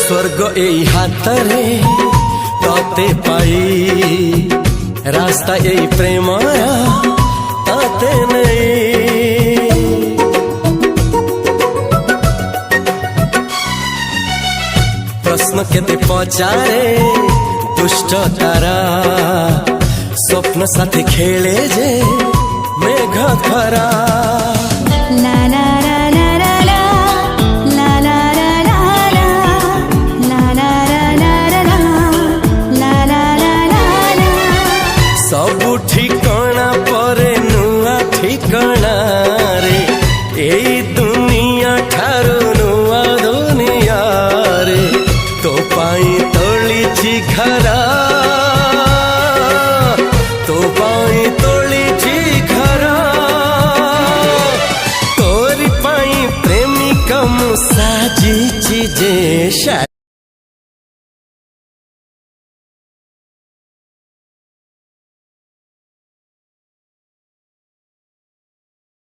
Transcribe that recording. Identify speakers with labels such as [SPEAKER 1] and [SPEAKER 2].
[SPEAKER 1] स्वर्ग एई हातरे तते पाई रास्ता एई प्रेमाया ताते नहीं। प्रश्न केते पचारे दुष्ट तारा स्वप्न साथी खेले जे मेघ खरा।
[SPEAKER 2] ला ला ला ला ला ला ला ला ला ला ला ला ला ला ला।
[SPEAKER 1] सबु ठिकाना परे नुआ ठिकाना रे एई दुनिया ठारू नुआ दुनिया रे। तो पाई तोलिछि घरा तो पाई तोलिछि घरा तोरी पाई प्रेमिका मु साजिछि जे